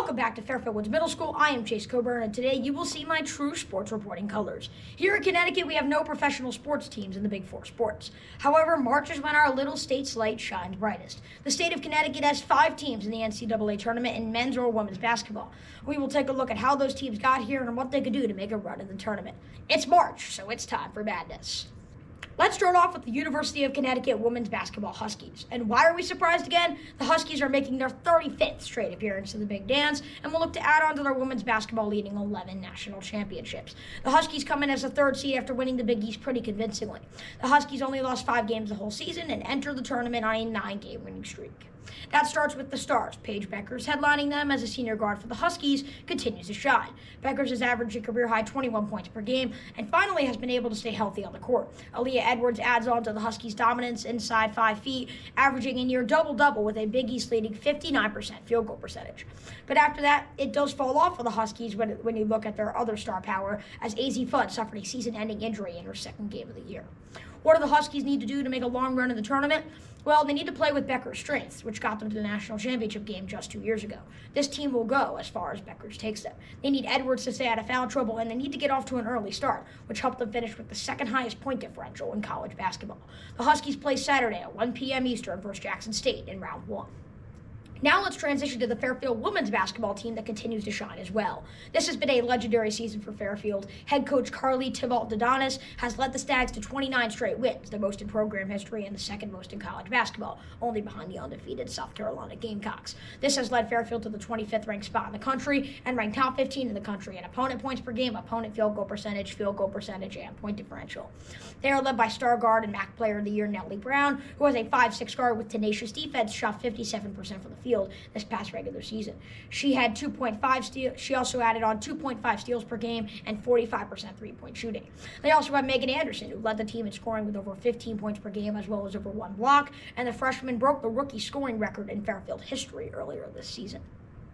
Welcome back to Fairfield Woods Middle School. I am Chase Coburn, and today you will see my true sports reporting colors. Here in Connecticut, we have no professional sports teams in the Big Four sports. However, March is when our little state's light shines brightest. The state of Connecticut has 5 teams in the NCAA Tournament in men's or women's basketball. We will take a look at how those teams got here and what they could do to make a run in the tournament. It's March, so it's time for madness. Let's start off with the University of Connecticut women's basketball Huskies. And why are we surprised again? The Huskies are making their 35th straight appearance in the Big Dance and will look to add on to their women's basketball leading 11 national championships. The Huskies come in as a 3rd seed after winning the Big East pretty convincingly. The Huskies only lost 5 games the whole season and enter the tournament on a 9-game winning streak. That starts with the Stars. Paige Bueckers, headlining them as a senior guard for the Huskies, continues to shine. Bueckers has averaged a career-high 21 points per game and finally has been able to stay healthy on the court. Aaliyah Edwards adds on to the Huskies' dominance inside 5 feet, averaging a near double-double with a Big East leading 59% field goal percentage. But after that, it does fall off for the Huskies when you look at their other star power, as AZ Fudd suffered a season-ending injury in her 2nd game of the year. What do the Huskies need to do to make a long run in the tournament? Well, they need to play with Bueckers' strengths, which got them to the national championship game just 2 years ago. This team will go as far as Bueckers takes them. They need Edwards to stay out of foul trouble, and they need to get off to an early start, which helped them finish with the 2nd highest point differential in college basketball. The Huskies play Saturday at 1 p.m. Eastern versus Jackson State in round 1. Now let's transition to the Fairfield women's basketball team that continues to shine as well. This has been a legendary season for Fairfield. Head coach Carly Tibalt-Dodonis has led the Stags to 29 straight wins, the most in program history and the 2nd most in college basketball, only behind the undefeated South Carolina Gamecocks. This has led Fairfield to the 25th ranked spot in the country and ranked top 15 in the country in opponent points per game, opponent field goal percentage, and point differential. They are led by star guard and MAC Player of the Year Nellie Brown, who has a 5'6" guard with tenacious defense, shot 57% from the field this past regular season. She had 2.5 steals. She also added on 2.5 steals per game and 45% three-point shooting. They also have Megan Anderson, who led the team in scoring with over 15 points per game as well as over 1 block, and the freshman broke the rookie scoring record in Fairfield history earlier this season.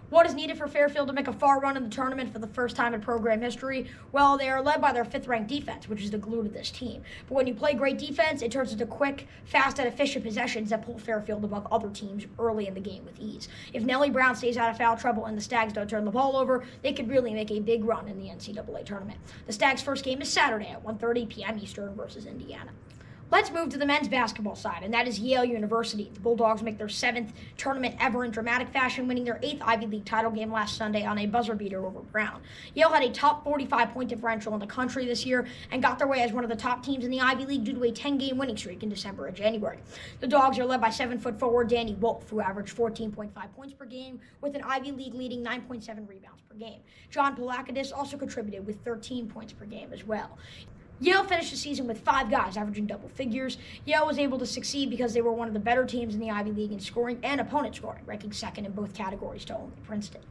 What is needed for Fairfield to make a far run in the tournament for the first time in program history? Well, they are led by their 5th-ranked defense, which is the glue to this team. But when you play great defense, it turns into quick, fast, and efficient possessions that pull Fairfield above other teams early in the game with ease. If Nellie Brown stays out of foul trouble and the Stags don't turn the ball over, they could really make a big run in the NCAA tournament. The Stags' first game is Saturday at 1:30 p.m. Eastern versus Indiana. Let's move to the men's basketball side, and that is Yale University. The Bulldogs make their 7th tournament ever in dramatic fashion, winning their 8th Ivy League title game last Sunday on a buzzer beater over Brown. Yale had a top 45 point differential in the country this year and got their way as one of the top teams in the Ivy League due to a 10-game winning streak in December and January. The Dogs are led by 7-foot forward Danny Wolf, who averaged 14.5 points per game with an Ivy League leading 9.7 rebounds per game. John Polakadis also contributed with 13 points per game as well. Yale finished the season with 5 guys averaging double figures. Yale was able to succeed because they were one of the better teams in the Ivy League in scoring and opponent scoring, ranking 2nd in both categories to only Princeton.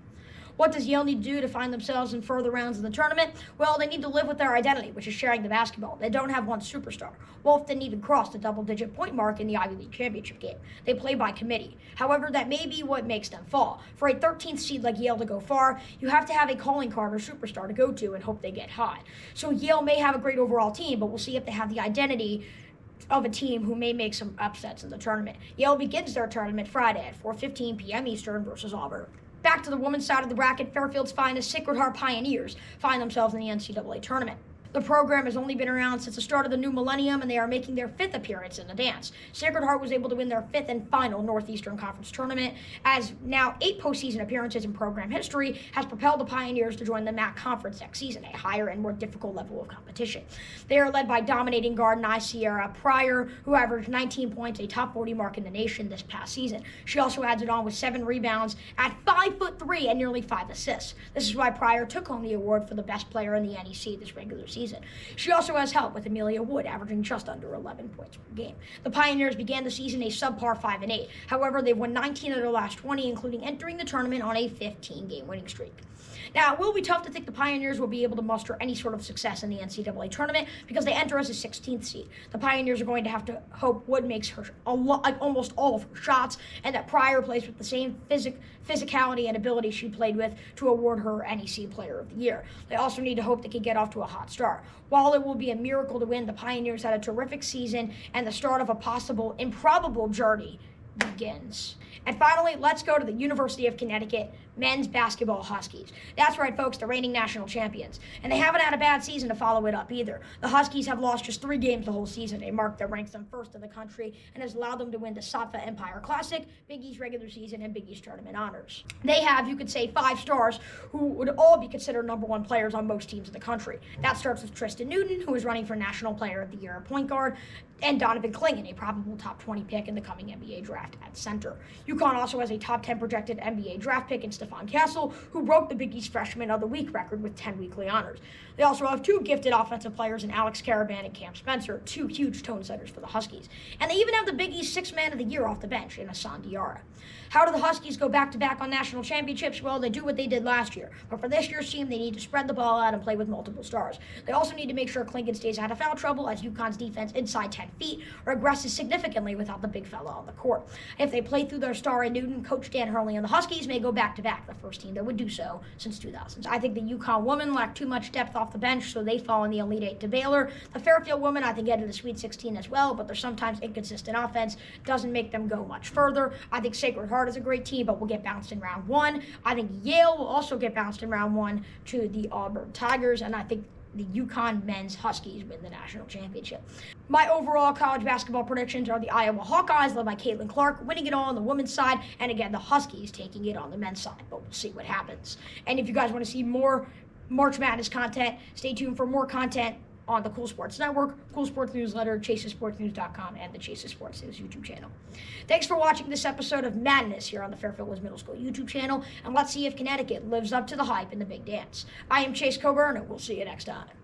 What does Yale need to do to find themselves in further rounds of the tournament? Well, they need to live with their identity, which is sharing the basketball. They don't have one superstar. Wolf didn't even cross the double-digit point mark in the Ivy League championship game. They play by committee. However, that may be what makes them fall. For a 13th seed like Yale to go far, you have to have a calling card or superstar to go to and hope they get hot. So Yale may have a great overall team, but we'll see if they have the identity of a team who may make some upsets in the tournament. Yale begins their tournament Friday at 4:15 p.m. Eastern versus Auburn. Back to the women's side of the bracket, Fairfield's finest Sacred Heart Pioneers find themselves in the NCAA tournament. The program has only been around since the start of the new millennium, and they are making their 5th appearance in the dance. Sacred Heart was able to win their 5th and final Northeastern Conference tournament, as now 8 postseason appearances in program history has propelled the Pioneers to join the MAC Conference next season, a higher and more difficult level of competition. They are led by dominating guard Nye Sierra Pryor, who averaged 19 points, a top 40 mark in the nation this past season. She also adds it on with 7 rebounds at 5'3" and nearly 5 assists. This is why Pryor took home the award for the best player in the NEC this regular season. She also has help with Amelia Wood, averaging just under 11 points per game. The Pioneers began the season a subpar 5-8. However, they've won 19 of their last 20, including entering the tournament on a 15-game winning streak. Now, it will be tough to think the Pioneers will be able to muster any sort of success in the NCAA tournament because they enter as a 16th seed. The Pioneers are going to have to hope Wood makes her almost all of her shots, and that Pryor plays with the same physicality and ability she played with to award her NEC Player of the Year. They also need to hope they can get off to a hot start. While it will be a miracle to win, the Pioneers had a terrific season, and the start of a possible improbable journey begins. And finally, let's go to the University of Connecticut men's basketball Huskies. That's right, folks, the reigning national champions. And they haven't had a bad season to follow it up either. The Huskies have lost just 3 games the whole season. A mark that ranks them first in the country and has allowed them to win the Safa Empire Classic, Big East regular season, and Big East tournament honors. They have, you could say, 5 stars who would all be considered #1 players on most teams in the country. That starts with Tristan Newton, who is running for National Player of the Year at point guard, and Donovan Clingan, a probable top 20 pick in the coming NBA draft at center. UConn also has a top 10 projected NBA draft pick in Stephon Castle, who broke the Big East Freshman of the Week record with 10 weekly honors. They also have 2 gifted offensive players in Alex Caravan and Cam Spencer, 2 huge tone setters for the Huskies. And they even have the Big East Sixth Man of the Year off the bench in Hassan Diarra. How do the Huskies go back-to-back on national championships? Well, they do what they did last year. But for this year's team, they need to spread the ball out and play with multiple stars. They also need to make sure Clingan stays out of foul trouble, as UConn's defense inside 10 feet regresses significantly without the big fella on the court. If they play through their star in Newton, Coach Dan Hurley and the Huskies may go back-to-back, the first team that would do so since 2000s. I think the UConn women lack too much depth off the bench, so they fall in the Elite 8 to Baylor. The Fairfield women, I think, get to the Sweet 16 as well, but their sometimes inconsistent offense doesn't make them go much further. I think Sacred Heart is a great team, but will get bounced in round 1. I think Yale will also get bounced in round 1 to the Auburn Tigers, and I think the UConn men's Huskies win the national championship. My overall college basketball predictions are the Iowa Hawkeyes, led by Caitlin Clark, winning it all on the women's side, and again, the Huskies taking it on the men's side, but we'll see what happens. And if you guys want to see more March Madness content, stay tuned for more content on the Cool Sports Network, Cool Sports Newsletter, ChaseSportsNews.com, and the Chases Sports News YouTube channel. Thanks for watching this episode of Madness here on the Fairfield Woods Middle School YouTube channel, and let's see if Connecticut lives up to the hype in the big dance. I am Chase Coburn, and we'll see you next time.